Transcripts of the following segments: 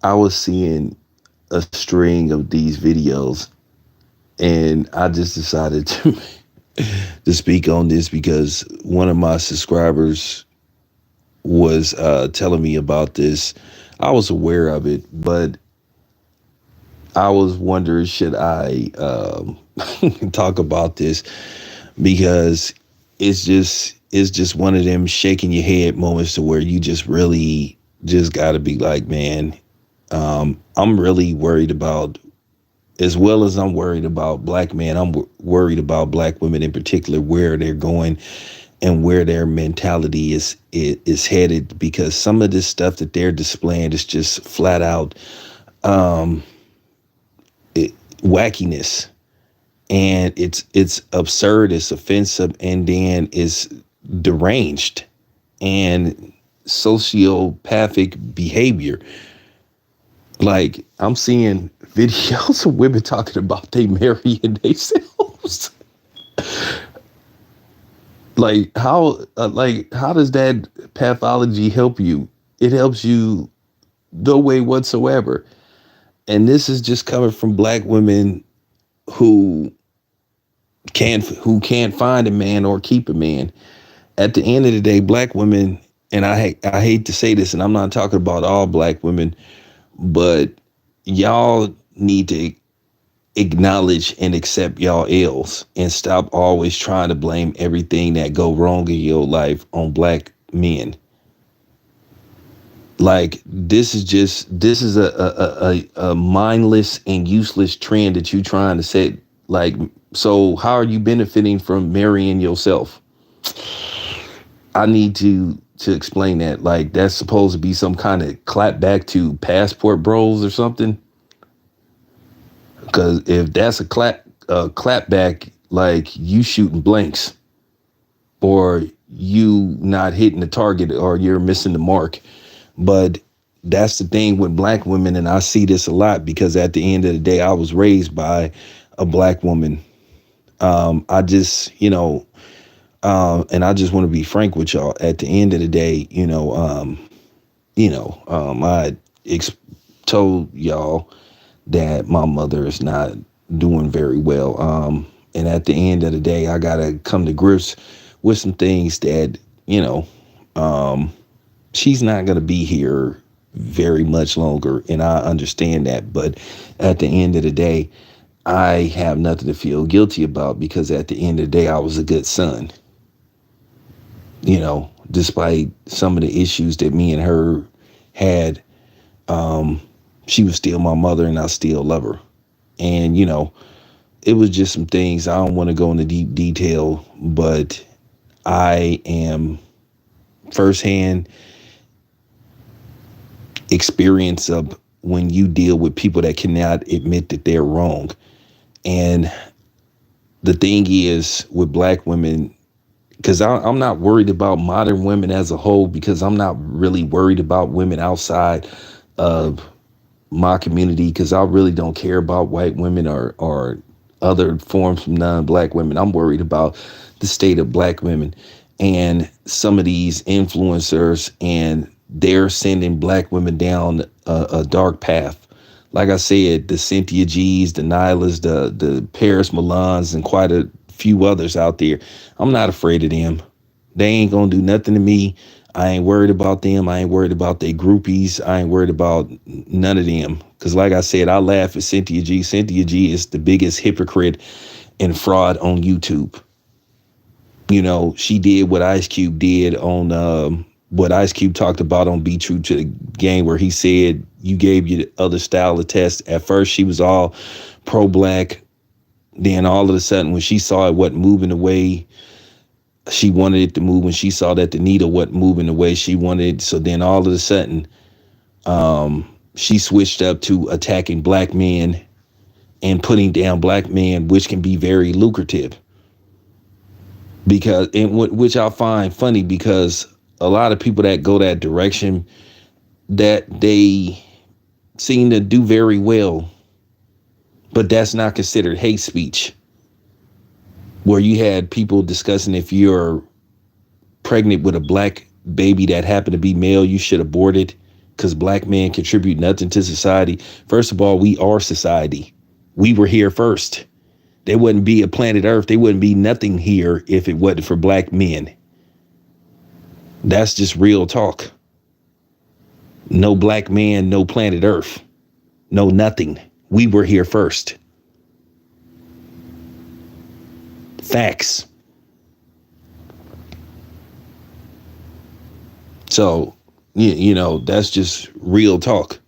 I was seeing a string of these videos, and I just decided to speak on this because one of my subscribers was telling me about this. I was aware of it, but I was wondering, should I talk about this, because it's just one of them shaking your head moments to where you just really just got to be like, man, I'm really worried about, as well as I'm worried about black men, I'm worried about black women in particular, where they're going and where their mentality is headed, because some of this stuff that they're displaying is just flat out wackiness, and it's absurd, it's offensive, and then it's deranged and sociopathic behavior. Like, I'm seeing videos of women talking about they marrying themselves. How does that pathology help you? It helps you no way whatsoever. And this is just coming from black women who can't find a man or keep a man. At the end of the day, black women, and I hate to say this, and I'm not talking about all black women, but y'all need to acknowledge and accept y'all ills and stop always trying to blame everything that go wrong in your life on black men. Like, this is a mindless and useless trend that you trying to set. Like, so how are you benefiting from marrying yourself? I need to explain that. Like, that's supposed to be some kind of clap back to Passport Bros or something. Because if that's a clap back, like, you shooting blanks, or you not hitting the target, or you're missing the mark. But that's the thing with black women, and I see this a lot because at the end of the day, I was raised by a black woman. I just, and I just want to be frank with y'all. At the end of the day, I told y'all that my mother is not doing very well. And at the end of the day, I gotta come to grips with some things that, she's not gonna be here very much longer, and I understand that. But at the end of the day, I have nothing to feel guilty about, because at the end of the day, I was a good son. Despite some of the issues that me and her had, she was still my mother, and I still love her. And, it was just some things. I don't want to go into deep detail, but I am firsthand experience of when you deal with people that cannot admit that they're wrong. And the thing is with black women, because I'm not worried about modern women as a whole, because I'm not really worried about women outside of my community, because I really don't care about white women or other forms from non-black women. I'm worried about the state of black women and some of these influencers, and they're sending black women down a dark path. Like I said, the Cynthia G's, the Nylas, the Paris Milans, and quite a few others out there. I'm not afraid of them. They ain't gonna do nothing to me. I ain't worried about them. I ain't worried about their groupies. I ain't worried about none of them. Because like I said, I laugh at Cynthia G. Cynthia G is the biggest hypocrite and fraud on YouTube. She did what Ice Cube did on what Ice Cube talked about on Be True to the Game, where he said, you gave your other style of test. At first, she was all pro-black. Then all of a sudden, when she saw it wasn't moving the way she wanted it to move, when she saw that the needle wasn't moving the way she wanted it, so then all of a sudden, she switched up to attacking black men and putting down black men, which can be very lucrative. Which I find funny, because a lot of people that go that direction, that they seem to do very well, but that's not considered hate speech. Where you had people discussing, if you're pregnant with a black baby that happened to be male, you should abort it. because black men contribute nothing to society. First of all, we are society. We were here first. There wouldn't be a planet Earth. There wouldn't be nothing here if it wasn't for black men. That's just real talk. No black man, no planet Earth. No nothing. We were here first. Facts. So, that's just real talk.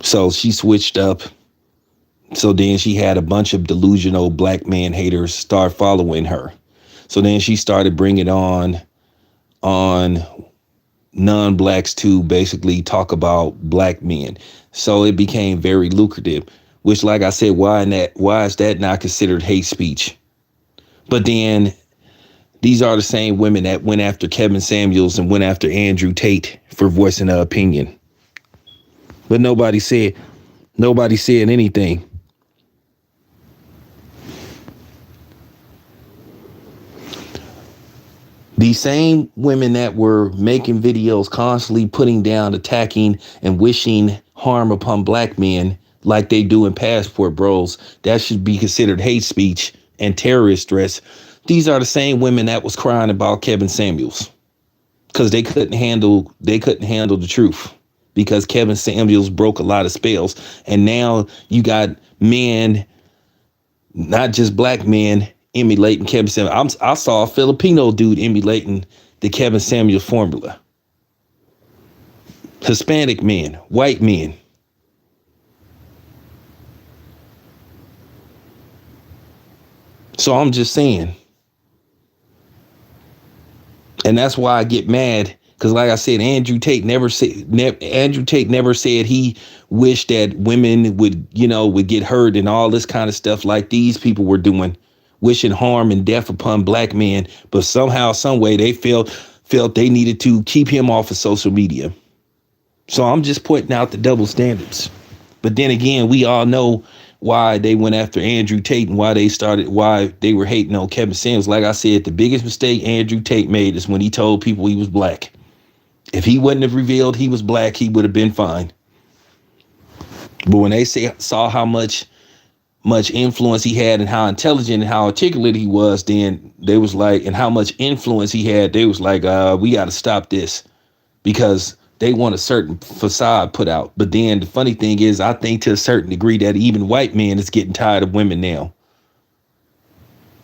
So she switched up. So then she had a bunch of delusional black man haters start following her. So then she started bringing on non-blacks to basically talk about black men. So it became very lucrative, which, like I said, why is that not considered hate speech? But then these are the same women that went after Kevin Samuels and went after Andrew Tate for voicing their opinion. But nobody said anything. These same women that were making videos constantly putting down, attacking, and wishing harm upon black men like they do in Passport Bros, that should be considered hate speech and terrorist threats. These are the same women that was crying about Kevin Samuels because they couldn't handle the truth, because Kevin Samuels broke a lot of spells. And now you got men, not just black men, emulating Kevin Samuels. I saw a Filipino dude emulating the Kevin Samuels formula. Hispanic men, white men. So I'm just saying. And that's why I get mad, because like I said, Andrew Tate never said he wished that women would get hurt and all this kind of stuff like these people were doing, wishing harm and death upon black men. But somehow, some way, they felt they needed to keep him off of social media. So I'm just pointing out the double standards. But then again, we all know why they went after Andrew Tate and why they were hating on Kevin Samuels. Like I said, the biggest mistake Andrew Tate made is when he told people he was black. If he wouldn't have revealed he was black, he would have been fine. But when they saw how much influence he had and how intelligent and how articulate he was, then they was like, and how much influence he had, they was like, we got to stop this, because they want a certain facade put out. But then the funny thing is, I think to a certain degree that even white men is getting tired of women now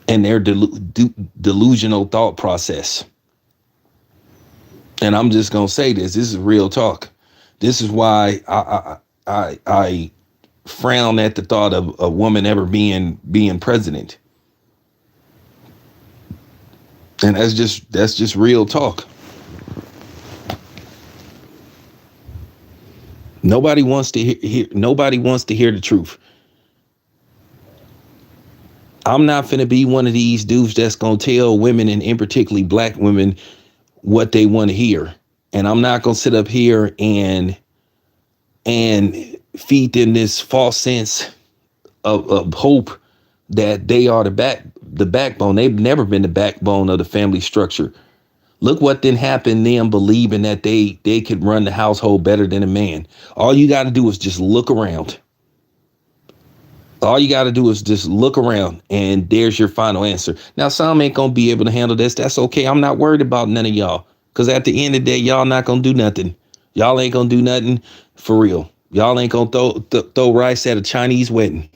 and their delusional thought process. And I'm just going to say this is real talk. This is why I frown at the thought of a woman ever being president. And that's just real talk. Nobody wants to hear the truth. I'm not finna be one of these dudes that's gonna tell women, and in particularly black women, what they want to hear. And I'm not gonna sit up here and feed them this false sense of hope that they are the backbone. They've never been the backbone of the family structure. Look what then happened, them believing that they could run the household better than a man. All you got to do is just look around. All you got to do is just look around, and there's your final answer. Now, some ain't going to be able to handle this. That's okay. I'm not worried about none of y'all, because at the end of the day, y'all not going to do nothing. Y'all ain't going to do nothing for real. Y'all ain't going to throw rice at a Chinese wedding.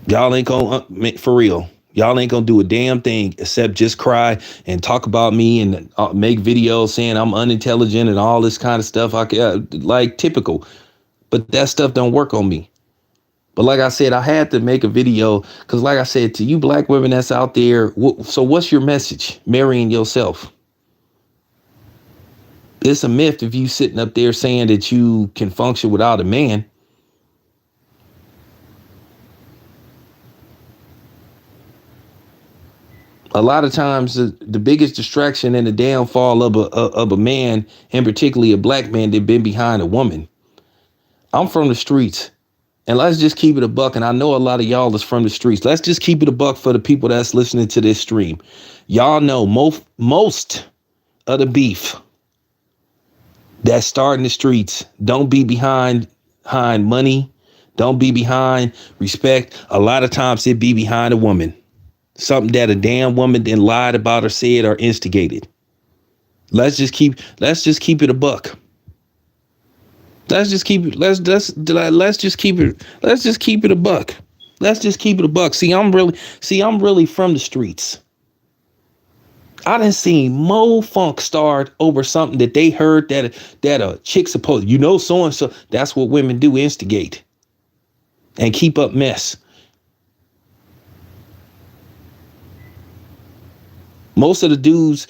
Y'all ain't going to, for real. Y'all ain't gonna do a damn thing except just cry and talk about me and make videos saying I'm unintelligent and all this kind of stuff. Like typical, but that stuff don't work on me. But like I said, I had to make a video because, like I said, to you black women that's out there, so what's your message? Marrying yourself. It's a myth if you sitting up there saying that you can function without a man. A lot of times, the biggest distraction and the downfall of a man, and particularly a black man, they've been behind a woman. I'm from the streets, and let's just keep it a buck. And I know a lot of y'all is from the streets. Let's just keep it a buck for the people that's listening to this stream. Y'all know most of the beef that start in the streets. Don't be behind money. Don't be behind respect. A lot of times it be behind a woman. Something that a damn woman then lied about or said or instigated. Let's just keep it a buck. Let's just keep it. Let's just keep it. Let's just keep it a buck. Let's just keep it a buck. See, I'm really from the streets. I done seen Mo Funk start over something that they heard that a chick supposed, so and so. That's what women do, instigate and keep up mess. Most of the dudes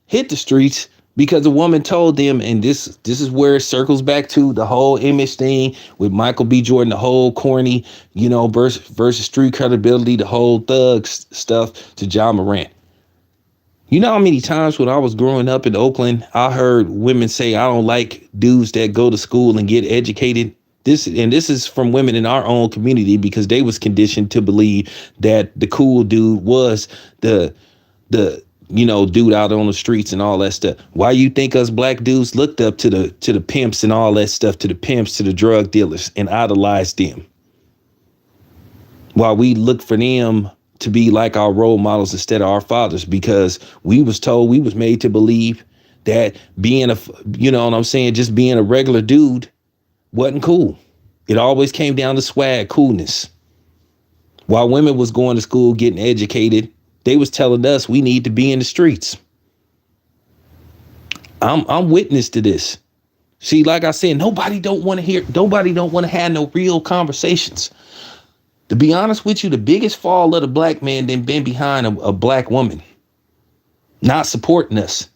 hit the streets because a woman told them, and this is where it circles back to the whole image thing with Michael B. Jordan, the whole corny, versus street credibility, the whole thug stuff to John Morant. You know how many times when I was growing up in Oakland, I heard women say, I don't like dudes that go to school and get educated. This is from women in our own community because they was conditioned to believe that the cool dude was the dude out on the streets and all that stuff. Why you think us black dudes looked up to the pimps and all that stuff, to the pimps, to the drug dealers, and idolized them? While we look for them to be like our role models instead of our fathers, because we was made to believe that being just being a regular dude wasn't cool. It always came down to swag, coolness. While women was going to school, getting educated, they was telling us we need to be in the streets. I'm witness to this. See, like I said, nobody don't want to have no real conversations. To be honest with you, the biggest fall of the black man then been behind a black woman, not supporting us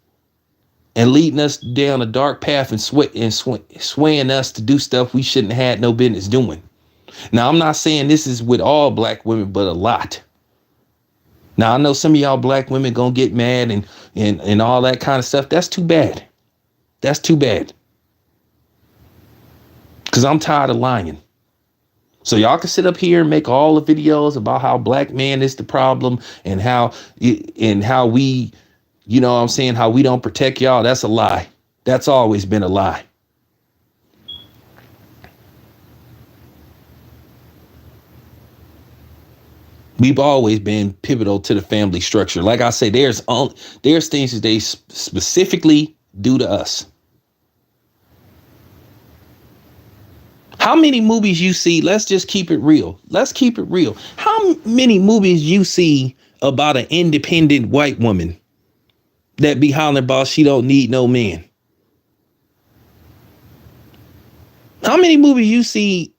and leading us down a dark path and swaying us to do stuff we shouldn't have had no business doing. Now, I'm not saying this is with all black women, but a lot. Now, I know some of y'all black women gonna get mad and all that kind of stuff. That's too bad. That's too bad. Because I'm tired of lying. So y'all can sit up here and make all the videos about how black man is the problem and how we, how we don't protect y'all. That's a lie. That's always been a lie. We've always been pivotal to the family structure. Like I say, there's things that they specifically do to us. How many movies you see? Let's just keep it real. Let's keep it real. How many movies you see about an independent white woman that be hollering about she don't need no man? How many movies you see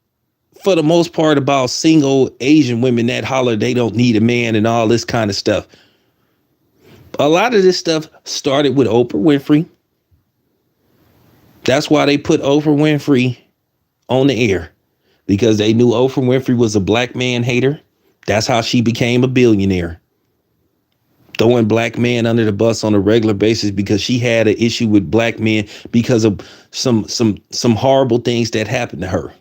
for the most part about single Asian women that holler they don't need a man and all this kind of stuff? A lot of this stuff started with Oprah Winfrey. That's why they put Oprah Winfrey on the air, because they knew Oprah Winfrey was a black man hater. That's how she became a billionaire. Throwing black men under the bus on a regular basis because she had an issue with black men because of some horrible things that happened to her.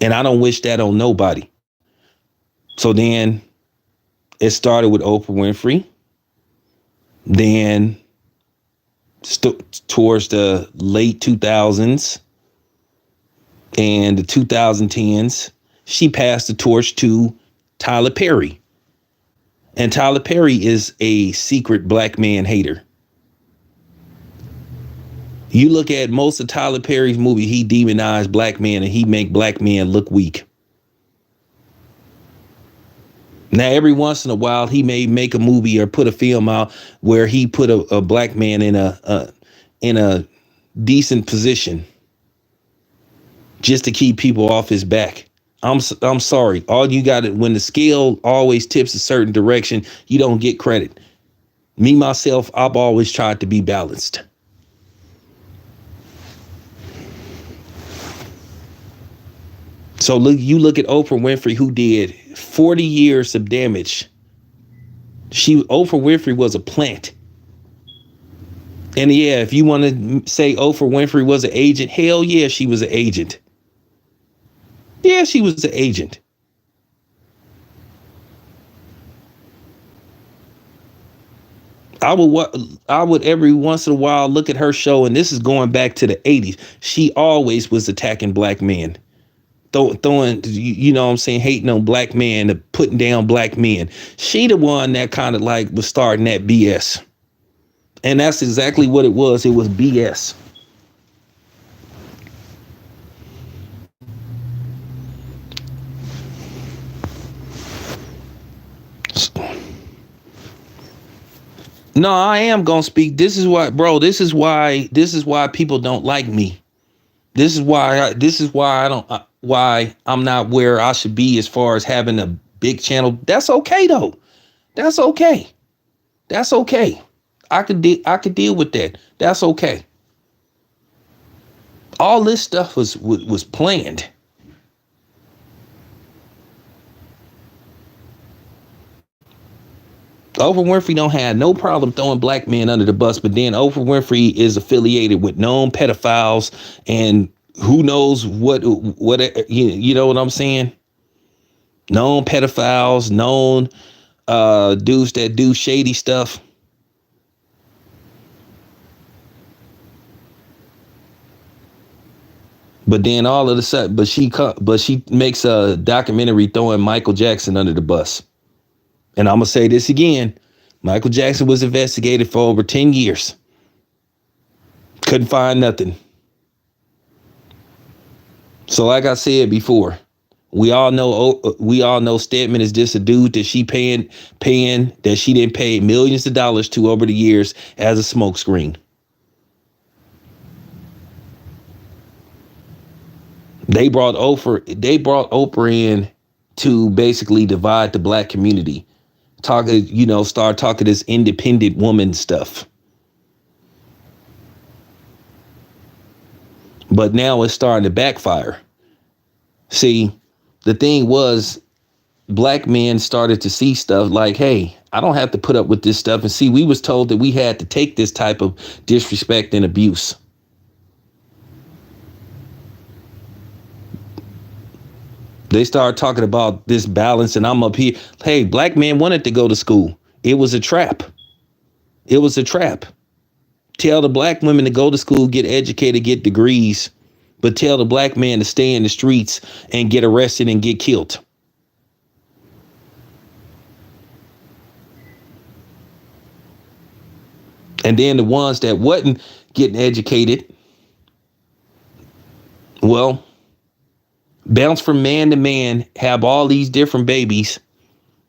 And I don't wish that on nobody. So then it started with Oprah Winfrey. Then towards the late 2000s and the 2010s, she passed the torch to Tyler Perry. And Tyler Perry is a secret black man hater. You look at most of Tyler Perry's movie, he demonized black men and he make black men look weak. Now, every once in a while, he may make a movie or put a film out where he put a black man in a decent position just to keep people off his back. I'm sorry. All you got, when the scale always tips a certain direction, you don't get credit. Me, myself, I've always tried to be balanced. So you look at Oprah Winfrey, who did 40 years of damage. Oprah Winfrey was a plant. And yeah, if you want to say Oprah Winfrey was an agent, hell yeah, she was an agent. Yeah, she was an agent. I would every once in a while look at her show, and this is going back to the 80s. She always was attacking black men. Throwing, you know what I'm saying, hating on black men, putting down black men. She the one that kind of like was starting that BS. And that's exactly what it was. It was BS. No, I am gonna speak. This is why, bro. This is why people don't like me. This is why I don't. Why I'm not where I should be as far as having a big channel. That's okay though. That's okay. That's okay. I could deal with that. That's okay. All this stuff was planned. Oprah Winfrey don't have no problem throwing black men under the bus, but then Oprah Winfrey is affiliated with known pedophiles and who knows what you know what I'm saying? Known pedophiles, known dudes that do shady stuff. But then all of a sudden, but she makes a documentary throwing Michael Jackson under the bus. And I'm gonna say this again: Michael Jackson was investigated for over 10 years. Couldn't find nothing. So, like I said before, we all know Stedman is just a dude that she paying that she didn't pay millions of dollars to over the years as a smokescreen. They brought Oprah in to basically divide the black community. Start talking this independent woman stuff. But now it's starting to backfire. See, the thing was, black men started to see stuff like, hey, I don't have to put up with this stuff. And see, we was told that we had to take this type of disrespect and abuse. They started talking about this balance, and I'm up here. Hey, black men wanted to go to school. It was a trap. It was a trap. Tell the black women to go to school, get educated, get degrees, but tell the black man to stay in the streets and get arrested and get killed. And then the ones that wasn't getting educated, well, bounce from man to man, have all these different babies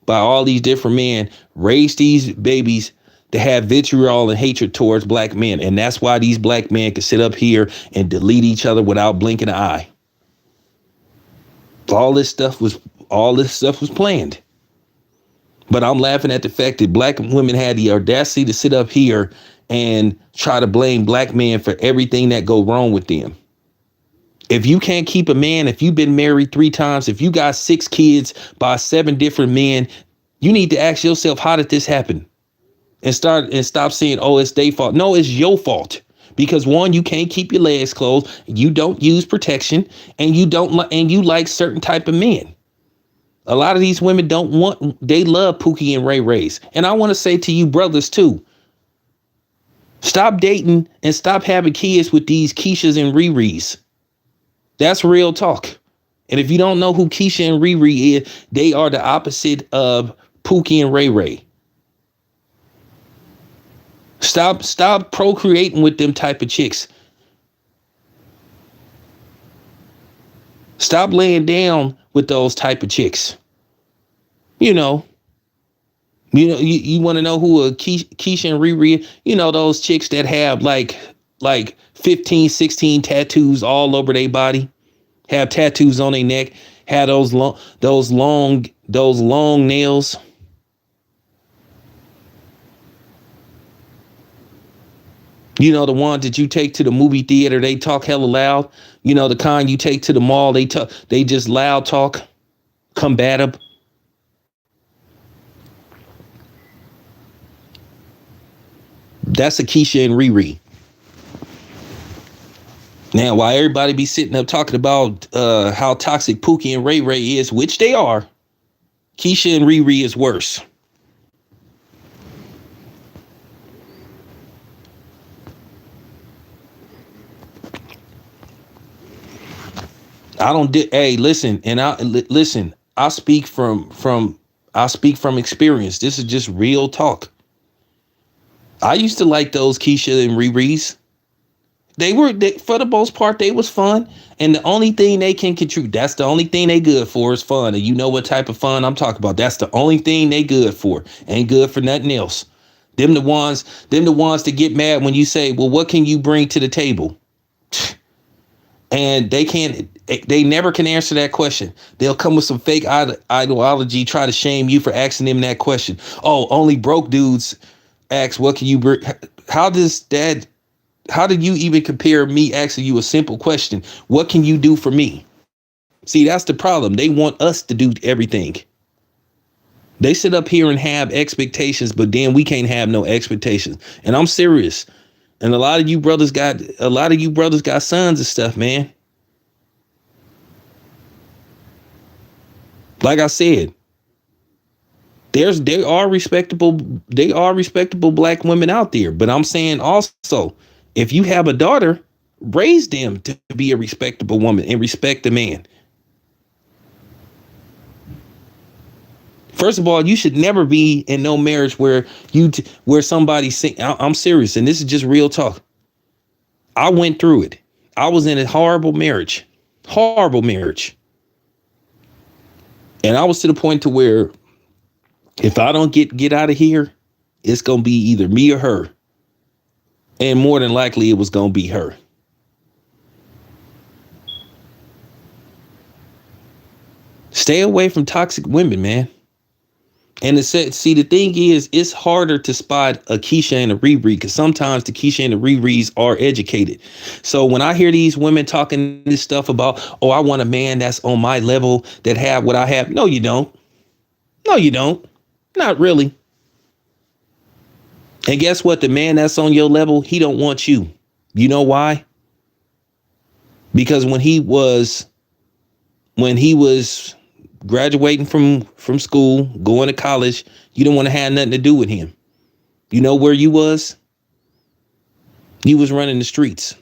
by all these different men, raise these babies to have vitriol and hatred towards black men. And that's why these black men can sit up here and delete each other without blinking an eye. All this stuff was planned. But I'm laughing at the fact that black women had the audacity to sit up here and try to blame black men for everything that go wrong with them. If you can't keep a man, if you've been married 3 times, if you got 6 kids by 7 different men, you need to ask yourself, how did this happen? And stop saying, oh, it's their fault. No, it's your fault. Because one, you can't keep your legs closed, you don't use protection, and you like certain type of men. A lot of these women they love Pookie and Ray Rays. And I want to say to you brothers too, stop dating and stop having kids with these Keishas and Riri's. That's real talk. And if you don't know who Keisha and Riri is, they are the opposite of Pookie and Ray Ray. Stop procreating with them type of chicks. Stop laying down with those type of chicks. You want to know who a Keisha and Riri, those chicks that have like 15, 16 tattoos all over their body, have tattoos on their neck, have those long nails. The ones that you take to the movie theater, they talk hella loud. The kind you take to the mall, they just loud talk, combative. That's a Keisha and Riri. Now, while everybody be sitting up talking about how toxic Pookie and Ray Ray is, which they are, Keisha and Riri is worse. I don't. Hey, listen, and listen. I speak from experience. This is just real talk. I used to like those Keisha and Riri's. For the most part, they was fun. And the only thing they can contribute, that's the only thing they good for is fun. And you know what type of fun I'm talking about. That's the only thing they good for. Ain't good for nothing else. Them the ones that get mad when you say, well, what can you bring to the table? And they never can answer that question. They'll come with some fake ideology, try to shame you for asking them that question. Oh, only broke dudes ask, what can you bring? How does that, how did you even compare me asking you a simple question? What can you do for me? See, that's the problem. They want us to do everything. They sit up here and have expectations, but then we can't have no expectations. And I'm serious. And a lot of you brothers got sons and stuff, man. Like I said, there are respectable black women out there. But I'm saying also, if you have a daughter, raise them to be a respectable woman and respect the man. First of all, you should never be in no marriage where where somebody I'm serious, and this is just real talk. I went through it. I was in a horrible marriage, and I was to the point to where if I don't get out of here, it's gonna be either me or her, and more than likely it was gonna be her. Stay away from toxic women, man. And see, the thing is, it's harder to spot a Keisha and a Riri because sometimes the Keisha and the Riris are educated. So when I hear these women talking this stuff about, oh, I want a man that's on my level that have what I have. No, you don't. No, you don't. Not really. And guess what? The man that's on your level, he don't want you. You know why? Because when he was graduating from school, going to college, you didn't want to have nothing to do with him. You know where you was? You was running the streets.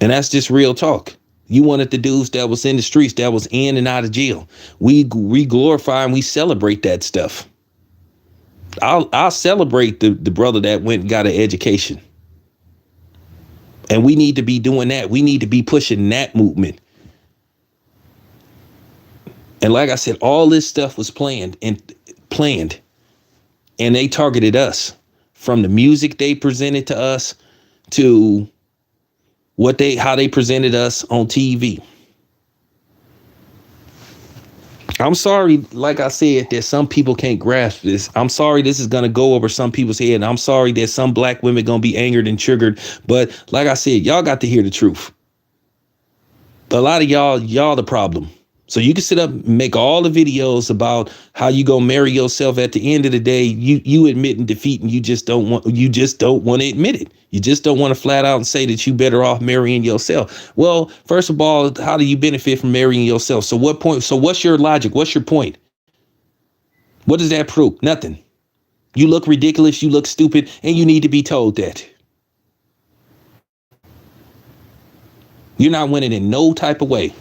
And that's just real talk. You wanted the dudes that was in the streets, that was in and out of jail. We glorify and we celebrate that stuff. I'll celebrate the brother that went and got an education. And we need to be doing that. We need to be pushing that movement. And like I said, all this stuff was planned, and they targeted us from the music they presented to us to how they presented us on TV. I'm sorry, like I said, that some people can't grasp this. I'm sorry this is going to go over some people's head. And I'm sorry that some black women going to be angered and triggered. But like I said, y'all got to hear the truth. A lot of y'all the problem. So you can sit up and make all the videos about how you gonna marry yourself. At the end of the day, you admitting defeat, and you just don't want to admit it. You just don't want to flat out and say that you better off marrying yourself. Well, first of all, how do you benefit from marrying yourself? So what's your logic? What's your point? What does that prove? Nothing. You look ridiculous, you look stupid, and you need to be told that. You're not winning in no type of way.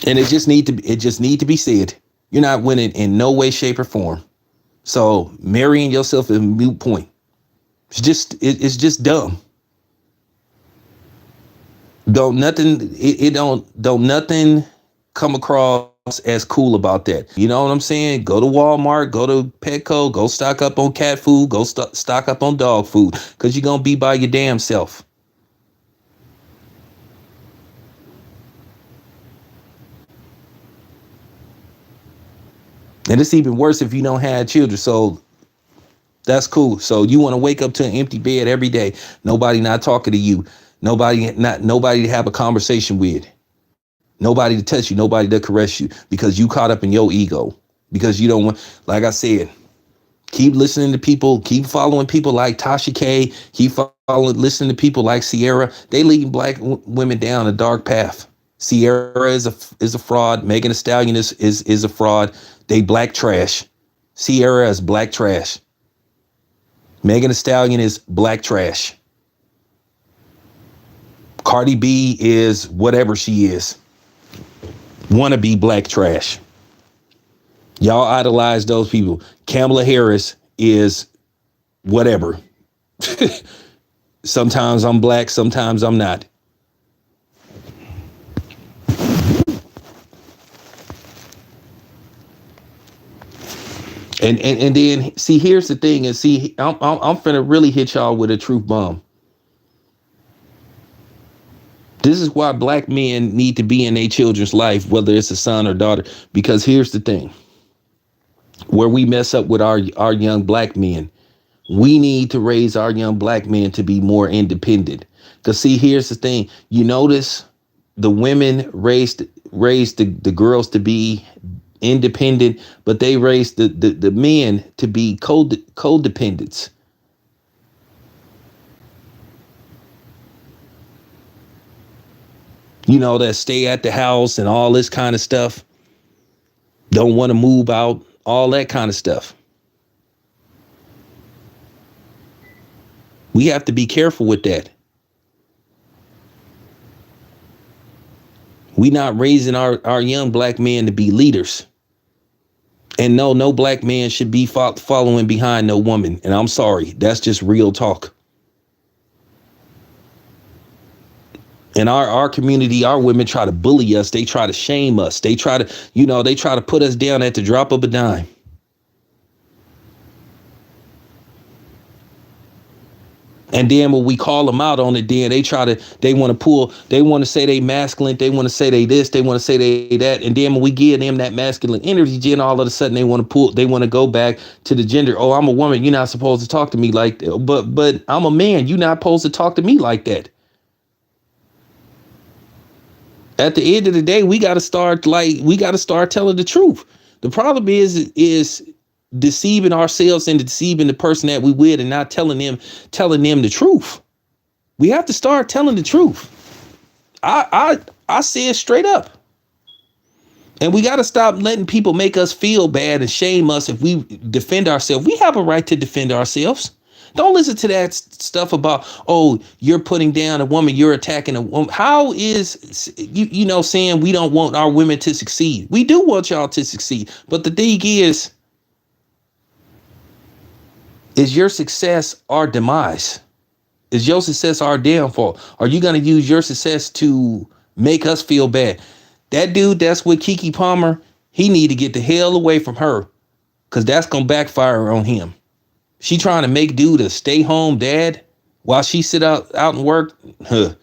And it just need to be said. You're not winning in no way, shape, or form. So marrying yourself is a moot point. It's just dumb. Don't nothing come across as cool about that. You know what I'm saying? Go to Walmart, go to Petco, go stock up on cat food, go stock up on dog food, because you're gonna be by your damn self. And it's even worse if you don't have children. So that's cool. So you want to wake up to an empty bed every day. Nobody not talking to you. Nobody to have a conversation with. Nobody to touch you. Nobody to caress you, because you caught up in your ego. Because you don't want, like I said, keep listening to people. Keep following people like Tasha K. Listening to people like Sierra. They leading black women down a dark path. Sierra is a fraud. Megan Thee Stallion is a fraud. They black trash. Sierra is black trash. Megan Thee Stallion is black trash. Cardi B is whatever she is. Wanna be black trash. Y'all idolize those people. Kamala Harris is whatever. Sometimes I'm black, sometimes I'm not. And then see, here's the thing, and see, I'm finna really hit y'all with a truth bomb. This is why black men need to be in their children's life, whether it's a son or daughter. Because here's the thing, where we mess up with our young black men, we need to raise our young black men to be more independent. Because see, here's the thing, you notice the women raised the girls to be independent, but they raised the men to be codependents. You know, that stay at the house and all this kind of stuff. Don't want to move out, all that kind of stuff. We have to be careful with that. We not raising our young black men to be leaders. And no black man should be following behind no woman. And I'm sorry, that's just real talk. In our community, our women try to bully us. They try to shame us. They try to put us down at the drop of a dime. And then when we call them out on it, then they want to say they masculine. They want to say they this, they want to say they that. And then when we give them that masculine energy, then all of a sudden they want to go back to the gender. Oh, I'm a woman. You're not supposed to talk to me like that. But I'm a man. You're not supposed to talk to me like that. At the end of the day, we got to start telling the truth. The problem is deceiving ourselves and deceiving the person that we with and not telling them the truth. We have to start telling the truth. I say it straight up. And we got to stop letting people make us feel bad and shame us if we defend ourselves. We have a right to defend ourselves. Don't listen to that stuff about, oh, you're putting down a woman, you're attacking a woman. How is, saying we don't want our women to succeed? We do want y'all to succeed. But the thing is your success our demise? Is your success our downfall? Are you going to use your success to make us feel bad? That dude that's with Keke Palmer, he need to get the hell away from her, because that's going to backfire on him. She trying to make dude a stay-home dad while she sit out and work. Huh.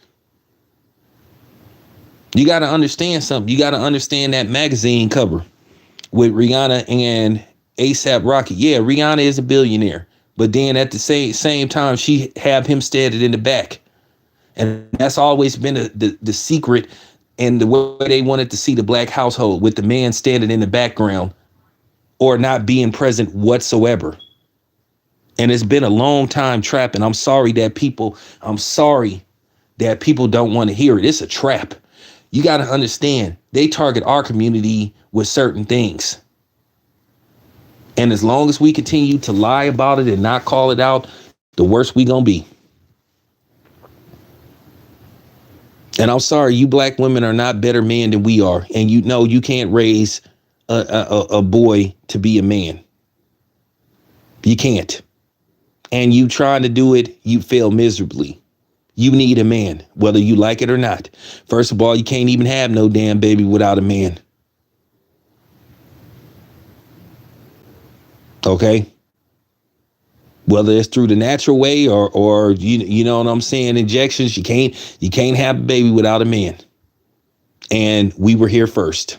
You got to understand something. You got to understand that magazine cover with Rihanna and A$AP Rocky. Yeah, Rihanna is a billionaire. But then at the same time, she have him standing in the back. And that's always been the secret and the way they wanted to see the black household, with the man standing in the background or not being present whatsoever. And it's been a long time trap. And I'm sorry that people don't want to hear it. It's a trap. You got to understand, they target our community with certain things. And as long as we continue to lie about it and not call it out, the worse we gonna be. And I'm sorry, you black women are not better men than we are. And you know you can't raise a boy to be a man. You can't. And you trying to do it, you fail miserably. You need a man, whether you like it or not. First of all, you can't even have no damn baby without a man. Okay? Whether it's through the natural way or you know what I'm saying, injections, you can't have a baby without a man. And we were here first.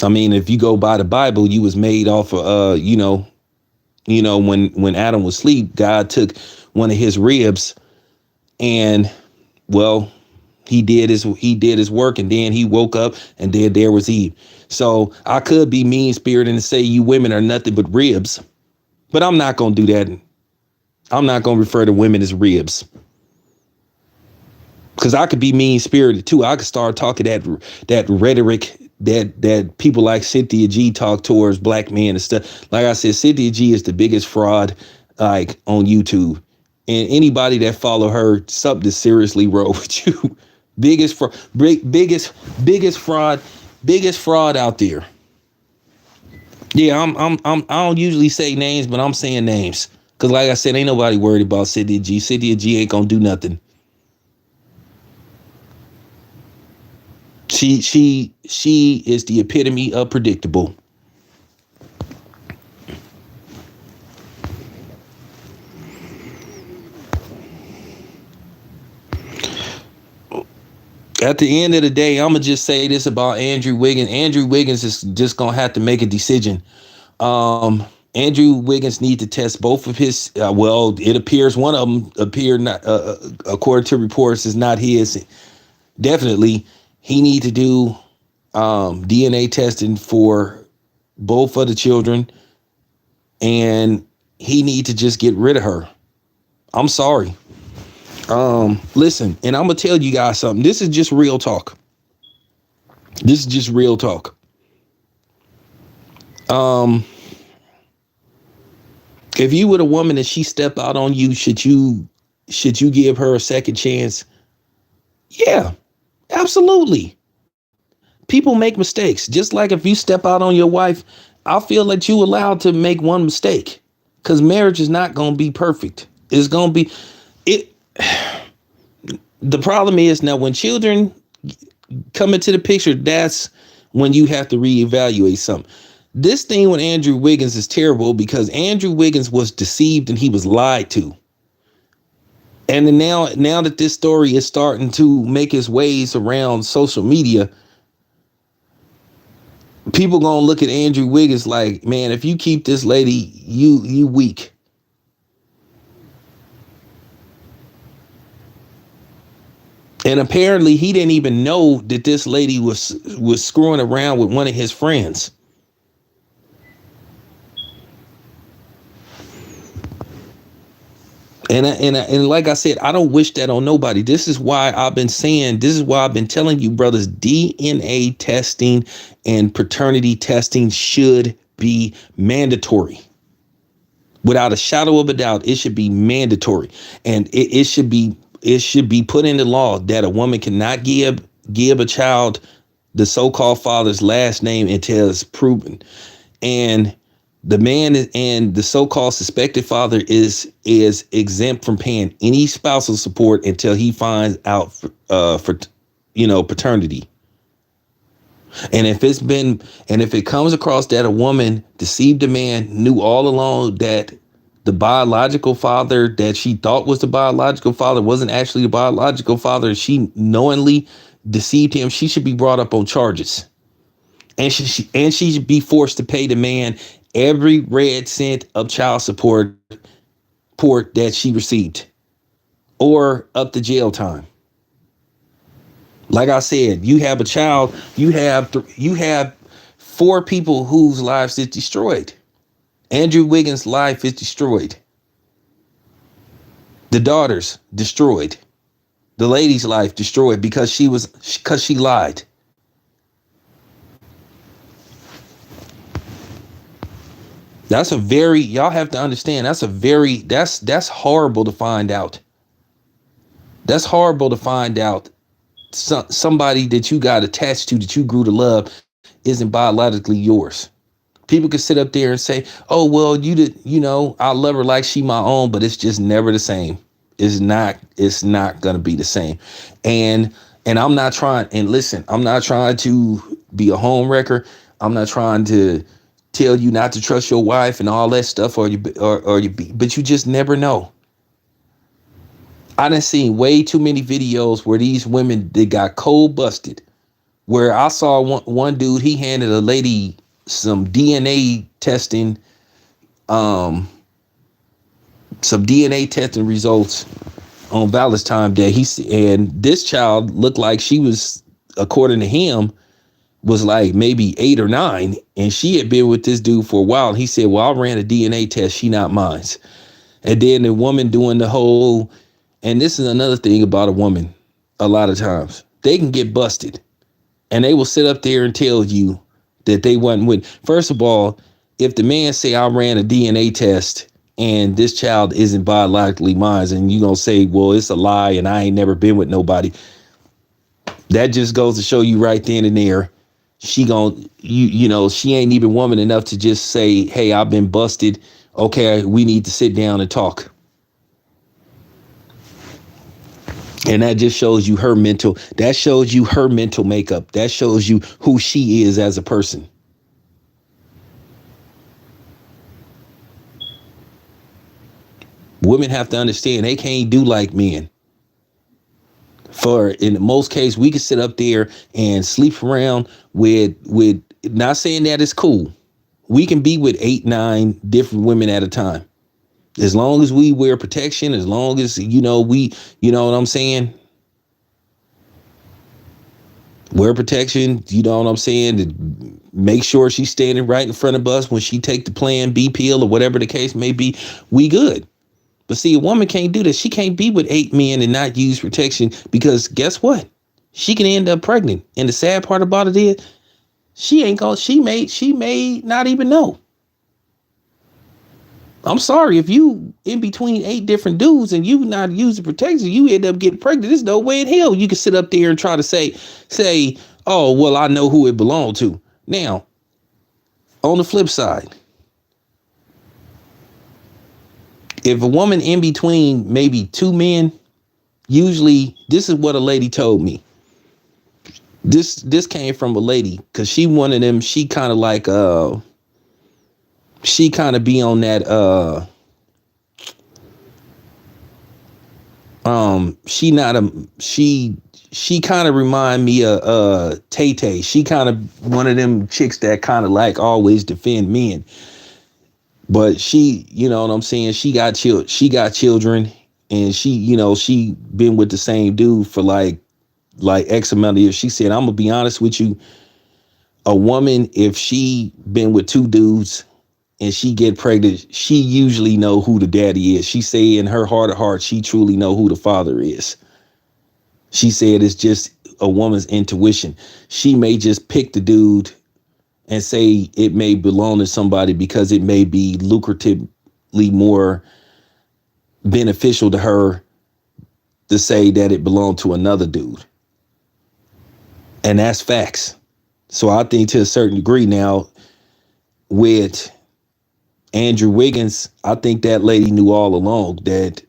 I mean, if you go by the Bible, you was made off of when Adam was asleep, God took one of his ribs and, well, he did his work, and then he woke up, and then there was Eve. So I could be mean spirited and say you women are nothing but ribs, but I'm not going to do that. I'm not going to refer to women as ribs, because I could be mean spirited too. I could start talking that rhetoric that people like Cynthia G talk towards black men and stuff. Like I said, Cynthia G is the biggest fraud like on YouTube. And anybody that follow her, something seriously wrong with you. biggest fraud, biggest fraud out there. Yeah, I don't usually say names, but I'm saying names. Cause like I said, ain't nobody worried about Cynthia G. Cynthia G ain't gonna do nothing. She is the epitome of predictable. At the end of the day, I'm gonna just say this about Andrew Wiggins. Andrew Wiggins is just gonna have to make a decision. Andrew Wiggins need to test both of his. Well, it appears one of them appeared not, according to reports, is not his. Definitely, he need to do DNA testing for both of the children, and he need to just get rid of her. I'm sorry. Listen, and I'm gonna tell you guys something. This is just real talk. This is just real talk. If you were a woman and she step out on you, should you give her a second chance? Yeah, absolutely. People make mistakes. Just like if you step out on your wife, I feel that you allowed to make one mistake. Because marriage is not gonna be perfect. It's gonna be it. The problem is now when children come into the picture, that's when you have to reevaluate something. This thing with Andrew Wiggins is terrible because Andrew Wiggins was deceived and he was lied to. And then now that this story is starting to make its ways around social media, people gonna look at Andrew Wiggins like, man, if you keep this lady, you weak. And apparently he didn't even know that this lady was screwing around with one of his friends. And like I said, I don't wish that on nobody. This is why I've been saying, this is why I've been telling you, brothers, DNA testing and paternity testing should be mandatory. Without a shadow of a doubt, it should be mandatory. And it should be put into law that a woman cannot give a child the so-called father's last name until it's proven. And the man and the so-called suspected father is exempt from paying any spousal support until he finds out for paternity. And if it comes across that a woman deceived a man, knew all along that the biological father that she thought was the biological father wasn't actually the biological father, she knowingly deceived him, she should be brought up on charges. And she should be forced to pay the man every red cent of child support that she received, or up to jail time. Like I said, you have a child, you have 4 people whose lives is destroyed. Andrew Wiggins' life is destroyed. The daughter's destroyed. The lady's life destroyed because she lied. Y'all have to understand, that's horrible to find out. That's horrible to find out somebody that you got attached to, that you grew to love, isn't biologically yours. People can sit up there and say, oh, well, I love her like she my own, but it's just never the same. It's not going to be the same. And I'm not trying, and listen, I'm not trying to be a home wrecker. I'm not trying to tell you not to trust your wife and all that stuff, but you just never know. I done seen way too many videos where these women, they got cold busted. Where I saw one dude, he handed a lady some DNA testing, some DNA testing results on Valentine's Day. And this child looked like she was, according to him, was like maybe 8 or 9, and she had been with this dude for a while. And he said, well, I ran a DNA test, she not mine. And then the woman doing the whole, and this is another thing about a woman, a lot of times they can get busted And they will sit up there and tell you that they wasn't with. First of all, if the man say I ran a DNA test and this child isn't biologically mine, and you gonna say, well, it's a lie and I ain't never been with nobody, that just goes to show you right then and there, she gon' you know, she ain't even woman enough to just say, hey, I've been busted. Okay, we need to sit down and talk. And that just shows you her mental. That shows you her mental makeup. That shows you who she is as a person. Women have to understand they can't do like men. For in most cases, we can sit up there and sleep around with not saying that it's cool. We can be with 8, 9 different women at a time. As long as we wear protection, as long as, you know, you know what I'm saying? Wear protection, you know what I'm saying? To make sure she's standing right in front of us when she take the Plan B pill or whatever the case may be, we good. But see, a woman can't do this. She can't be with 8 men and not use protection, because guess what? She can end up pregnant. And the sad part about it is she may not even know. I'm sorry, if you in between 8 different dudes and you not using protection, you end up getting pregnant. There's no way in hell you can sit up there and try to say, oh, well, I know who it belonged to. Now, on the flip side, if a woman in between maybe 2 men, usually this is what a lady told me. This came from a lady, because she one of them, she kind of like she kind of be on that she not a she kind of remind me of Tay Tay. She kind of one of them chicks that kind of like always defend men. But she, you know what I'm saying, she got children, and she, you know, she been with the same dude for like X amount of years. She said, I'm gonna be honest with you, a woman, if she been with 2 dudes and she get pregnant, she usually know who the daddy is. She say in her heart of hearts, she truly know who the father is. She said it's just a woman's intuition. She may just pick the dude and say it may belong to somebody because it may be lucratively more beneficial to her to say that it belonged to another dude. And that's facts. So I think to a certain degree now, with Andrew Wiggins, I think that lady knew all along that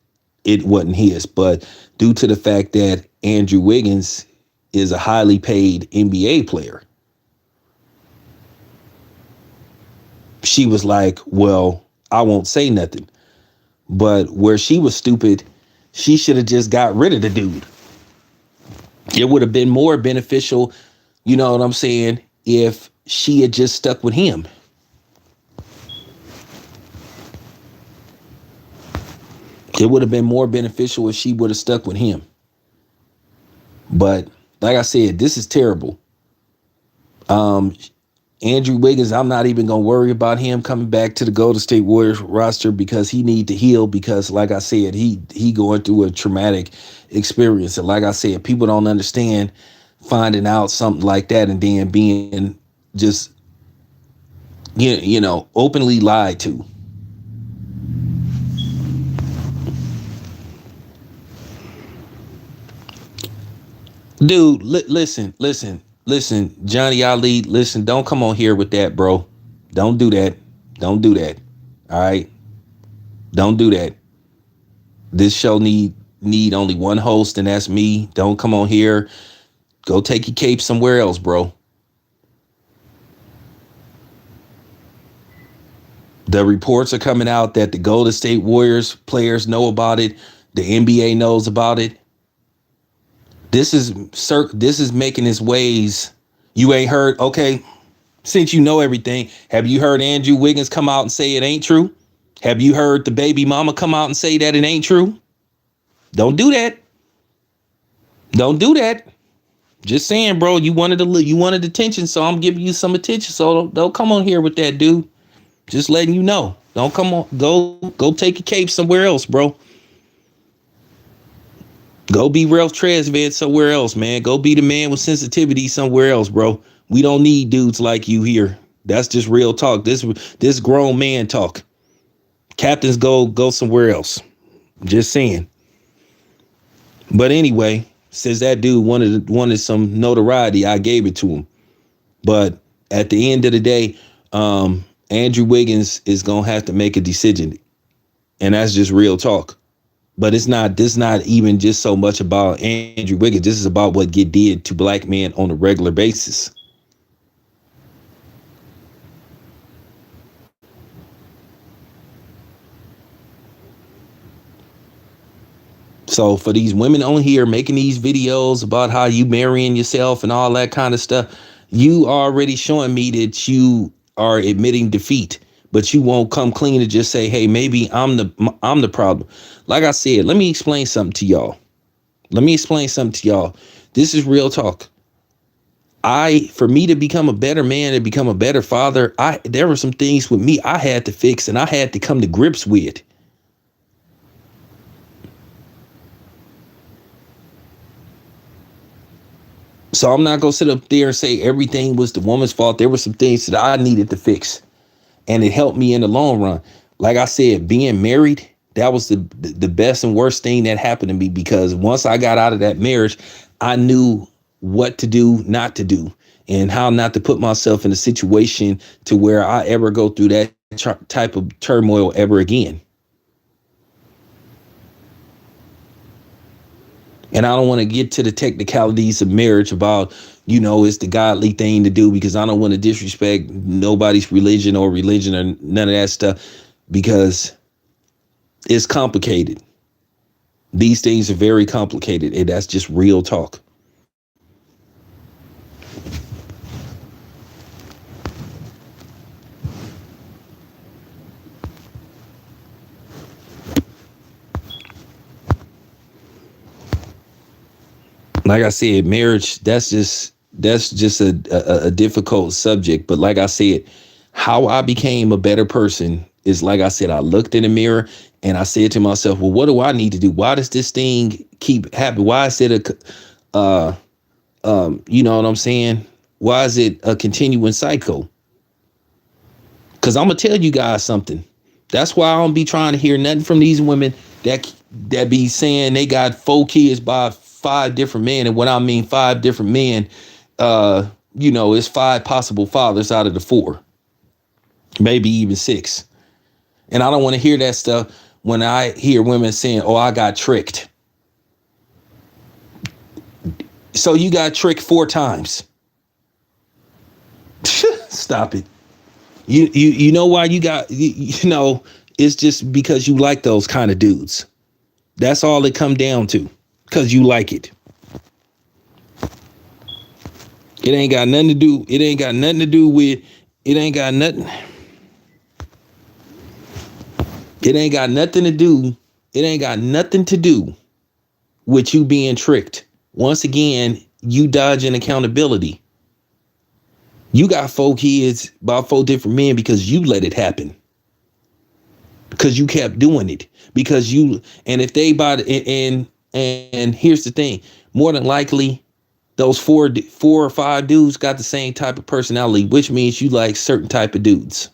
it wasn't his. But due to the fact that Andrew Wiggins is a highly paid NBA player, she was like, well, I won't say nothing. But where she was stupid, she should have just got rid of the dude. It would have been more beneficial, you know what I'm saying, if she had just stuck with him. It would have been more beneficial if she would have stuck with him. But like I said, this is terrible. Andrew Wiggins, I'm not even going to worry about him coming back to the Golden State Warriors roster, because he need to heal, because like I said, he going through a traumatic experience. And like I said, people don't understand finding out something like that and then being just, you know, openly lied to. Dude, listen, Johnny Ali, listen, don't come on here with that, bro. Don't do that. Don't do that. All right? Don't do that. This show need only one host, and that's me. Don't come on here. Go take your cape somewhere else, bro. The reports are coming out that the Golden State Warriors players know about it. The NBA knows about it. This is making its ways. You ain't heard, okay, since you know everything, have you heard Andrew Wiggins come out and say it ain't true? Have you heard the baby mama come out and say that it ain't true? Don't do that. Don't do that. Just saying, bro, you wanted attention, so I'm giving you some attention. So don't come on here with that, dude. Just letting you know. Don't come on. Go take your cape somewhere else, bro. Go be Ralph Tresvant somewhere else, man. Go be the man with sensitivity somewhere else, bro. We don't need dudes like you here. That's just real talk. This grown man talk. Captains go somewhere else. Just saying. But anyway, since that dude wanted some notoriety, I gave it to him. But at the end of the day, Andrew Wiggins is gonna have to make a decision, and that's just real talk. But it's not. This not even just so much about Andrew Wiggins. This is about what get did to black men on a regular basis. So for these women on here making these videos about how you marrying yourself and all that kind of stuff, you already showing me that you are admitting defeat, but you won't come clean and just say, "Hey, maybe I'm the problem." Like I said, let me explain something to y'all. This is real talk. For me to become a better man and become a better father, there were some things with me I had to fix and I had to come to grips with. So I'm not gonna sit up there and say everything was the woman's fault. There were some things that I needed to fix, and it helped me in the long run. Like I said, being married, that was the best and worst thing that happened to me, because once I got out of that marriage, I knew what to do, not to do, and how not to put myself in a situation to where I ever go through that type of turmoil ever again. And I don't want to get to the technicalities of marriage about, it's the godly thing to do, because I don't want to disrespect nobody's religion or none of that stuff, because it's complicated. These things are very complicated, and that's just real talk. Like I said, marriage, that's just a difficult subject. But like I said, how I became a better person is, like I said, I looked in the mirror and I said to myself, well, what do I need to do? Why does this thing keep happening? Why is it you know what I'm saying? Why is it a continuing cycle? Because I'm gonna tell you guys something. That's why I don't be trying to hear nothing from these women that be saying they got 4 kids by 5 different men. And when I mean 5 different men, it's 5 possible fathers out of the 4, maybe even 6. And I don't want to hear that stuff when I hear women saying, "Oh, I got tricked." So you got tricked 4 times. Stop it. You know why you got it's just because you like those kind of dudes. That's all it come down to. Because you like it. It ain't got nothing to do. It ain't got nothing to do with. It ain't got nothing. It ain't got nothing to do. It ain't got nothing to do with you being tricked. Once again, you dodging accountability. You got 4 kids by 4 different men because you let it happen. Because you kept doing it. Because you, and if they bought it, and here's the thing, more than likely, those 4 or 5 dudes got the same type of personality, which means you like certain type of dudes.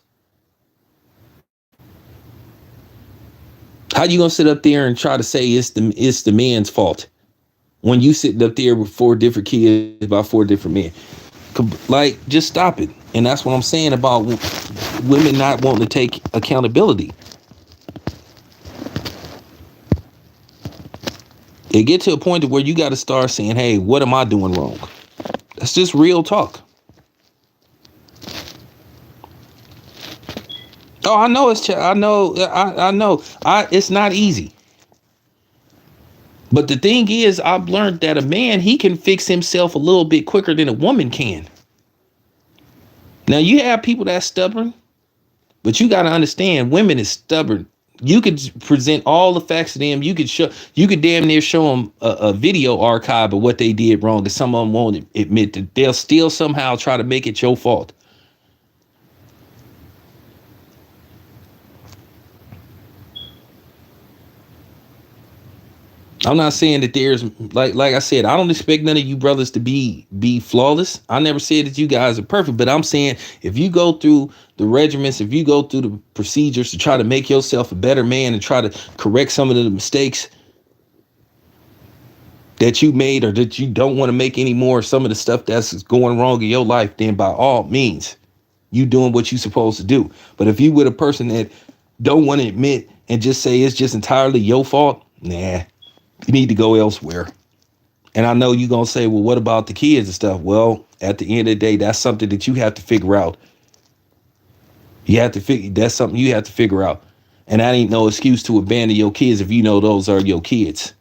How you gonna sit up there and try to say it's the man's fault when you sitting up there with 4 different kids by 4 different men? Like, just stop it. And that's what I'm saying about women not wanting to take accountability. It get to a point where you got to start saying, "Hey, what am I doing wrong?" That's just real talk. Oh, I know I know. I know. It's not easy. But the thing is, I've learned that a man, he can fix himself a little bit quicker than a woman can. Now, you have people that's stubborn, but you got to understand, women is stubborn. You could present all the facts to them. You could damn near show them a video archive of what they did wrong, and some of them won't admit that. They'll still somehow try to make it your fault. I'm not saying that there's like I said, I don't expect none of you brothers to be flawless. I never said that you guys are perfect, but I'm saying if you go through the regiments, if you go through the procedures to try to make yourself a better man and try to correct some of the mistakes that you made or that you don't want to make anymore, some of the stuff that's going wrong in your life, then by all means, you doing what you supposed to do. But if you with a person that don't want to admit and just say it's just entirely your fault, nah, you need to go elsewhere. And I know you're going to say, well, what about the kids and stuff? Well, at the end of the day, that's something that you have to figure out. That's something you have to figure out. And that ain't no excuse to abandon your kids if you know those are your kids.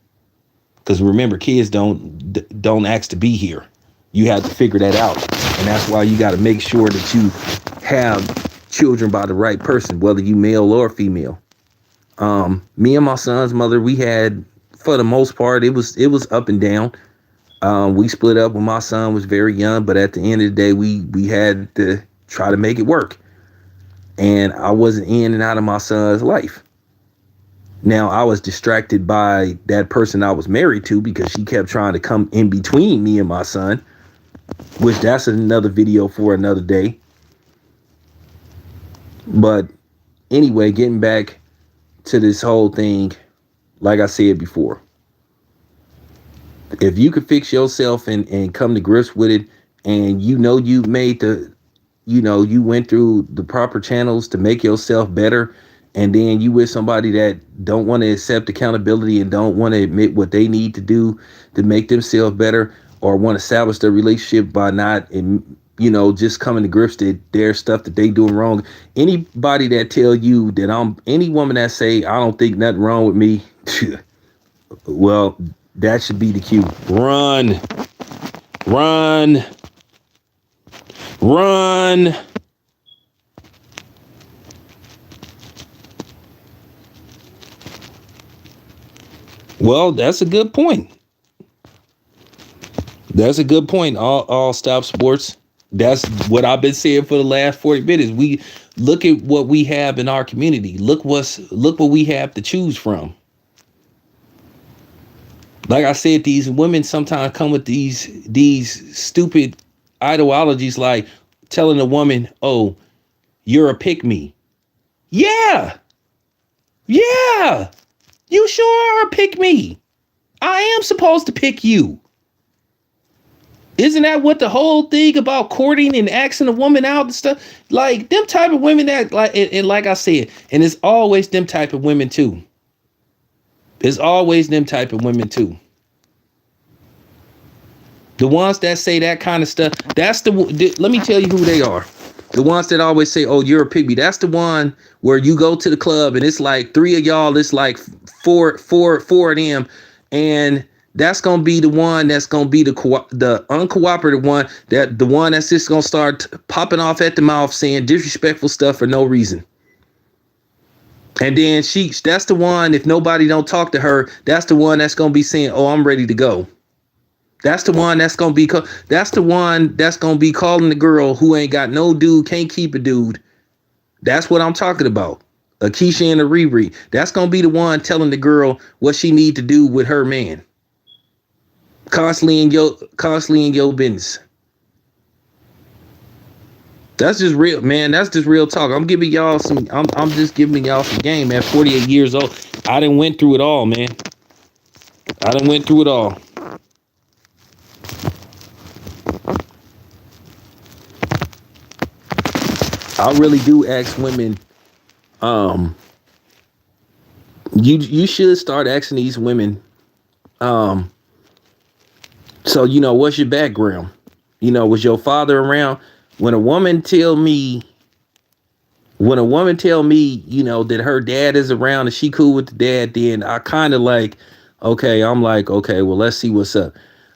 Because remember, kids don't ask to be here. You have to figure that out. And that's why you got to make sure that you have children by the right person, whether you male or female. Me and my son's mother, we had, for the most part, it was up and down. We split up when my son was very young, but at the end of the day, we had to try to make it work. And I wasn't in and out of my son's life. Now, I was distracted by that person I was married to because she kept trying to come in between me and my son, which that's another video for another day. But anyway, getting back to this whole thing, like I said before, if you could fix yourself and come to grips with it, and you know you made you went through the proper channels to make yourself better, and then you with somebody that don't want to accept accountability and don't want to admit what they need to do to make themselves better, or want to salvage their relationship by not, just coming to grips that there's stuff that they doing wrong. Anybody that tell you that any woman that say, I don't think nothing wrong with me, well, that should be the cue. Run, run, run. Well, that's a good point. That's a good point. All stop sports. That's what I've been saying for the last 40 minutes. We look at what we have in our community. Look what we have to choose from. Like I said, these women sometimes come with these stupid ideologies, like telling a woman, "Oh, you're a pick me." Yeah, yeah, you sure are a pick me. I am supposed to pick you. Isn't that what the whole thing about courting and asking a woman out and stuff? Like them type of women that and like I said, and it's always them type of women too. It's always them type of women too. The ones that say that kind of stuff, let me tell you who they are. The ones that always say, oh, you're a pygmy. That's the one where you go to the club and it's like three of y'all, it's like four of them. And that's going to be the one that's going to be the uncooperative one, that the one that's just going to start popping off at the mouth saying disrespectful stuff for no reason. And then that's the one, if nobody don't talk to her, that's the one that's going to be saying, oh, I'm ready to go. That's the one that's going to be calling the girl who ain't got no dude, can't keep a dude. That's what I'm talking about. A Keisha and a Riri. That's going to be the one telling the girl what she need to do with her man. Constantly in your business. That's just real, man. That's just real talk. I'm giving y'all I'm just giving y'all some game at 48 years old. I done went through it all, man. I done went through it all. I really do ask women, you should start asking these women, so, what's your background? Was your father around? When a woman tell me, that her dad is around and she cool with the dad, then I kind of like, okay, well, let's see what's up.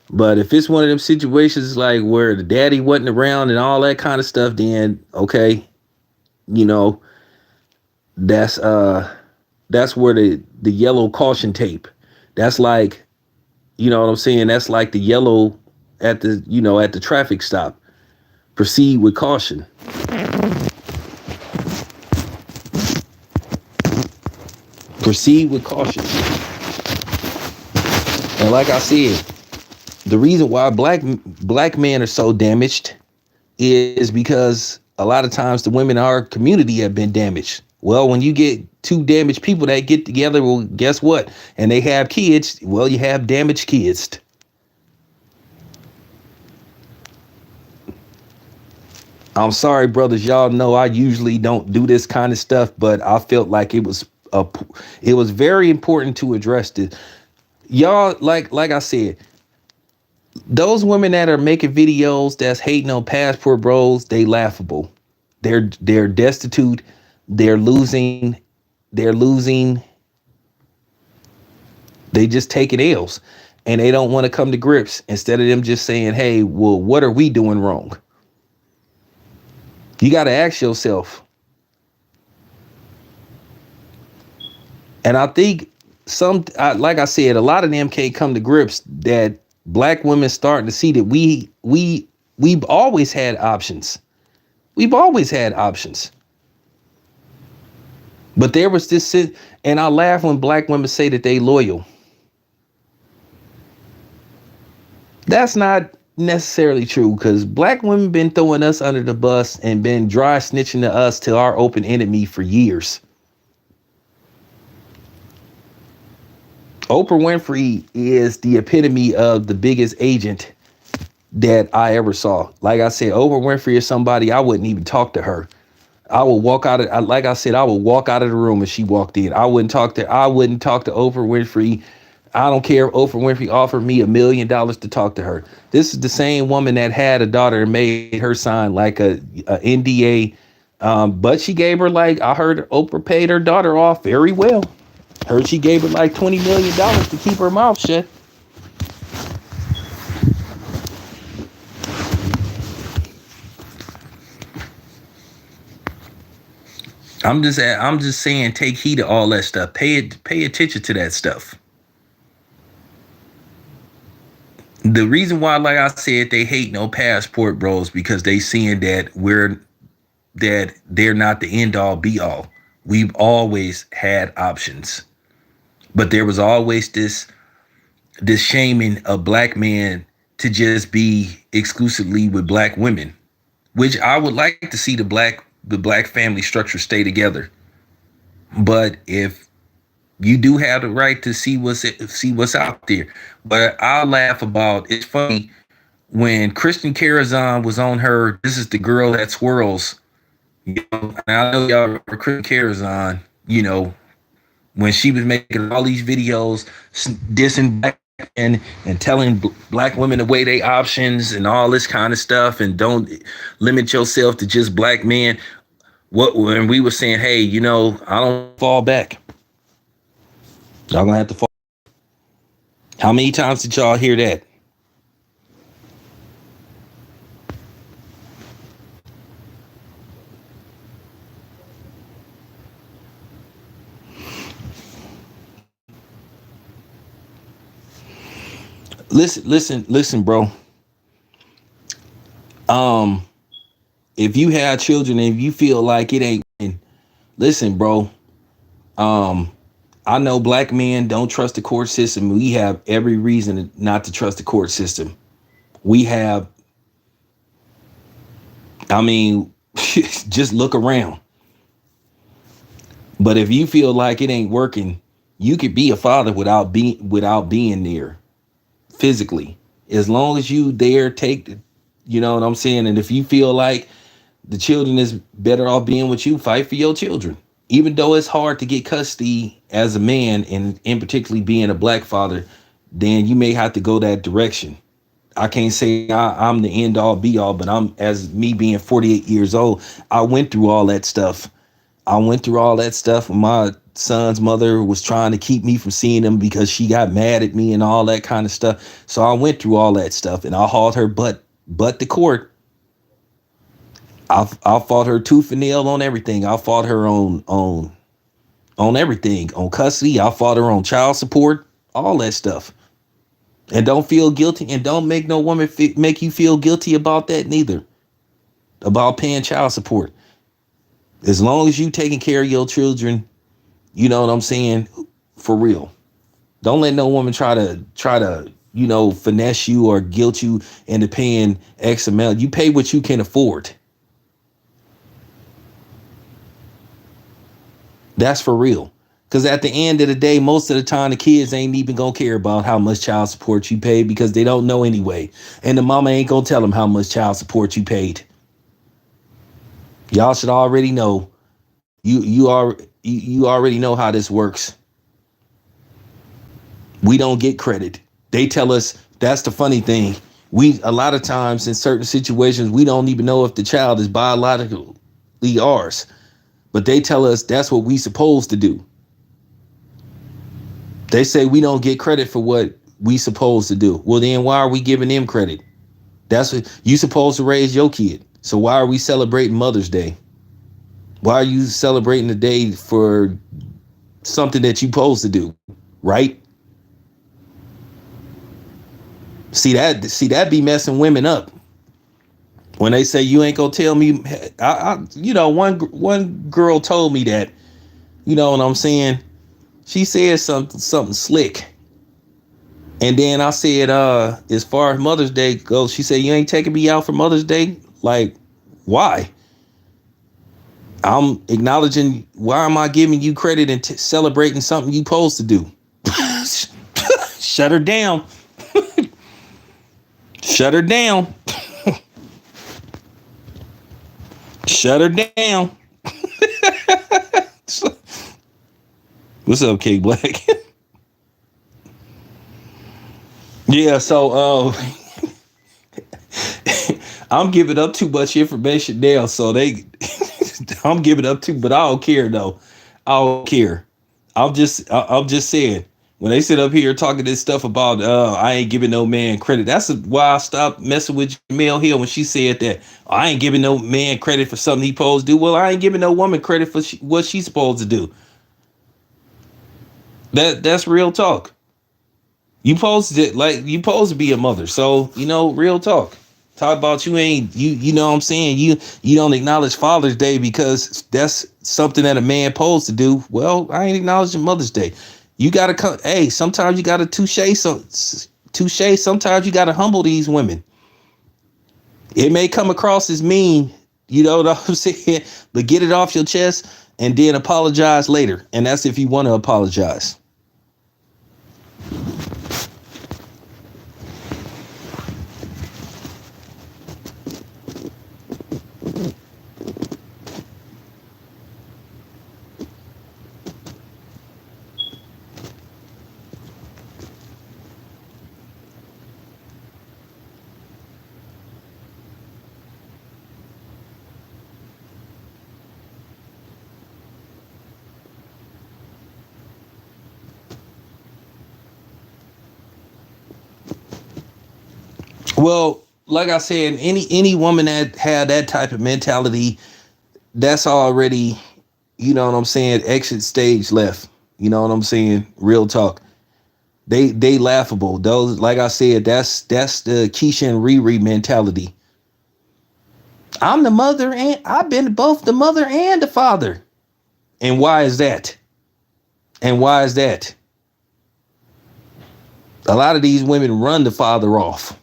But if it's one of them situations like where the daddy wasn't around and all that kind of stuff, then okay, that's where the yellow caution tape. That's like, you know what I'm saying? That's like the yellow at the traffic stop. Proceed with caution. Proceed with caution. And like I said, the reason why black men are so damaged is because a lot of times the women in our community have been damaged. Well, when you get two damaged people that get together, well, guess what? And they have kids. Well, you have damaged kids. I'm sorry, brothers. Y'all know I usually don't do this kind of stuff, but I felt like it was very important to address this. Y'all, like I said, those women that are making videos that's hating on passport bros, they laughable. They're destitute. They're losing. They're losing. They just taking L's, and they don't want to come to grips. Instead of them just saying, "Hey, well, what are we doing wrong?" You got to ask yourself. And I think like I said, a lot of them can't come to grips that black women starting to see that we've always had options. We've always had options. But there was this, and I laugh when black women say that they loyal. That's not necessarily true because black women been throwing us under the bus and been dry snitching to us to our open enemy for years. Oprah Winfrey is the epitome of the biggest agent that I ever saw. Like I said, Oprah Winfrey is somebody I wouldn't even talk to her. I would walk out of, like I said, I would walk out of the room if she walked in. I wouldn't talk to Oprah Winfrey. I don't care if Oprah Winfrey offered me $1 million to talk to her. This is the same woman that had a daughter and made her sign like a NDA. But she gave her, like, I heard Oprah paid her daughter off very well. Heard she gave her like $20 million to keep her mouth shut. I'm just saying, take heed of all that stuff. Pay attention to that stuff. The reason why, like I said, they hate no passport bros because they seeing that they're not the end all be all. We've always had options, but there was always this shaming of black men to just be exclusively with black women, which I would like to see the black family structure stay together. But if you do have the right to see what's out there, but I laugh about, it's funny when Kristen Carazon was on her "This Is the Girl That Swirls." You know, and I know y'all remember Kristen Carazon. You know, when she was making all these videos dissing black men and telling black women to weigh their options and all this kind of stuff, and don't limit yourself to just black men. What when we were saying, hey, you know, I don't fall back. Y'all gonna have to fall. How many times did y'all hear that? Listen, bro. Um, if you have children and if you feel like it ain't, listen, bro. Um, I know black men don't trust the court system. We have every reason not to trust the court system. We have, I mean, just look around. But if you feel like it ain't working, you could be a father without being there physically. As long as you there, you know what I'm saying? And if you feel like the children is better off being with you, fight for your children. Even though it's hard to get custody as a man, and in particularly being a black father, then you may have to go that direction. I can't say I'm the end all be all, but I'm, as me being 48 years old, I went through all that stuff. I went through all that stuff when my son's mother was trying to keep me from seeing him because she got mad at me and all that kind of stuff. So I went through all that stuff and I hauled her butt to court. I fought her tooth and nail on everything. I fought her on everything, on custody. I fought her on child support, all that stuff. And don't feel guilty, and don't make no woman make you feel guilty about that neither. About paying child support. As long as you taking care of your children, you know what I'm saying? For real. Don't let no woman try to finesse you or guilt you into paying X amount. You pay what you can afford. That's for real. Because at the end of the day, most of the time, the kids ain't even gonna care about how much child support you pay because they don't know anyway. And the mama ain't gonna tell them how much child support you paid. Y'all should already know. You already know how this works. We don't get credit. They tell us that's the funny thing. We a lot of times in certain situations we don't even know if the child is biologically ours, but they tell us that's what we supposed to do. They say we don't get credit for what we supposed to do. Well, then why are we giving them credit? That's what you supposed to raise your kid. So why are we celebrating Mother's Day? Why are you celebrating the day for something that you supposed to do? Right? See that be messing women up. When they say you ain't gonna tell me, one girl told me that, you know what I'm saying? She said something slick. And then I said, as far as Mother's Day goes, she said, you ain't taking me out for Mother's Day? Like, why? I'm acknowledging, why am I giving you credit and celebrating something you supposed to do? Shut her down. Shut her down. Shut her down. What's up, K Black? Yeah, so I'm giving up too much information now, so they I'm giving up too, but I don't care though. I don't care. I'm just saying, when they sit up here talking this stuff about I ain't giving no man credit. That's why I stopped messing with Jamel Hill when she said that I ain't giving no man credit for something he supposed to do. Well, I ain't giving no woman credit for what she's supposed to do. That's real talk. You supposed to be a mother. So, real talk. Talk about you know what I'm saying? You don't acknowledge Father's Day because that's something that a man supposed to do. Well, I ain't acknowledging Mother's Day. You gotta come. Hey, sometimes you gotta touche. Sometimes you gotta humble these women. It may come across as mean, you know what I'm saying? But get it off your chest and then apologize later. And that's if you want to apologize. Well, like I said, any woman that had that type of mentality, that's already, you know what I'm saying, exit stage left. You know what I'm saying? Real talk. They laughable. Those, like I said, that's the Keisha and Riri mentality. I'm the mother and I've been both the mother and the father. And why is that? And why is that? A lot of these women run the father off.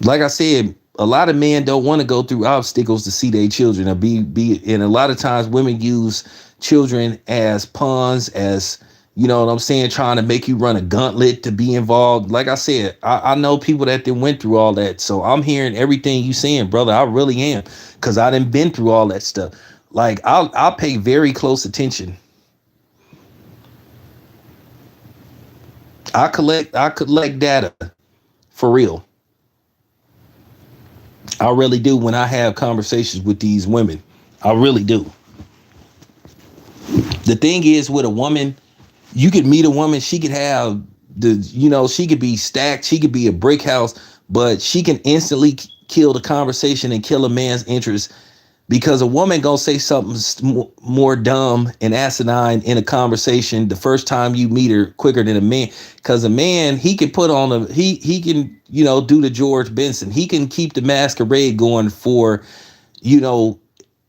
Like I said, a lot of men don't want to go through obstacles to see their children or be and a lot of times women use children as pawns, as, you know what I'm saying, trying to make you run a gauntlet to be involved. Like I said, I know people that done went through all that. So I'm hearing everything you saying, brother. I really am. Cause I done been through all that stuff. Like I'll pay very close attention. I collect data for real. I really do when I have conversations with these women. I really do. The thing is with a woman, you could meet a woman, she could have she could be stacked, she could be a brick house, but she can instantly kill the conversation and kill a man's interest because a woman gonna say something more dumb and asinine in a conversation the first time you meet her quicker than a man. Because a man, he can put on he can do the George Benson. He can keep the masquerade going for you know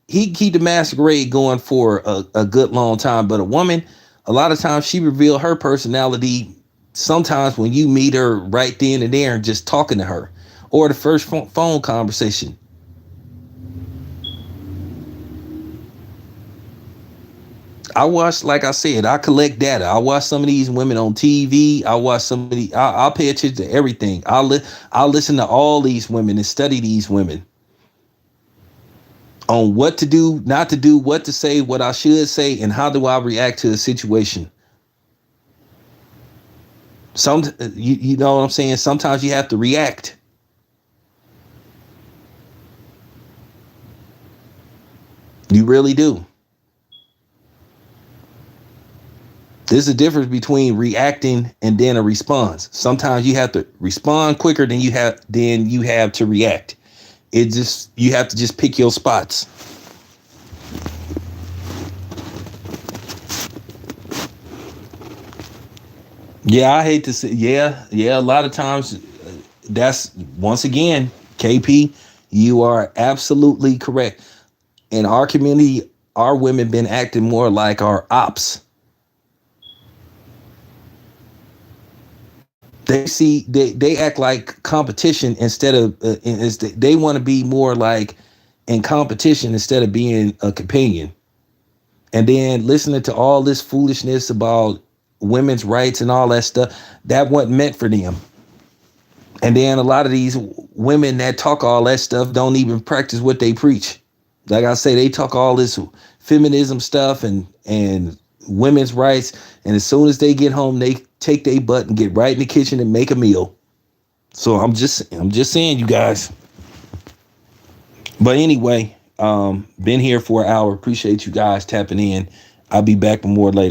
he can keep the masquerade going for a good long time. But a woman, A lot of times she revealed her personality sometimes when you meet her right then and there and just talking to her, or the first phone conversation. I watch, like I said, I collect data. I watch some of these women on TV. I watch some of the. I'll pay attention to everything. I'll listen to all these women and study these women on what to do, not to do, what to say, what I should say, and how do I react to a situation. You know what I'm saying. Sometimes you have to react. You really do. There's a difference between reacting and then a response. Sometimes you have to respond quicker than you have to react. It just you have to just pick your spots. Yeah, I hate to say. Yeah, yeah. A lot of times, that's once again, KP. You are absolutely correct. In our community, our women been acting more like our ops. They act like competition instead of they want to be more like in competition instead of being a companion. And then listening to all this foolishness about women's rights and all that stuff, that wasn't meant for them. And then a lot of these women that talk all that stuff don't even practice what they preach. Like I say, they talk all this feminism stuff and women's rights, and as soon as they get home, they take their butt and get right in the kitchen and make a meal. So I'm just saying, you guys. But anyway, been here for an hour. Appreciate you guys tapping in. I'll be back with more later.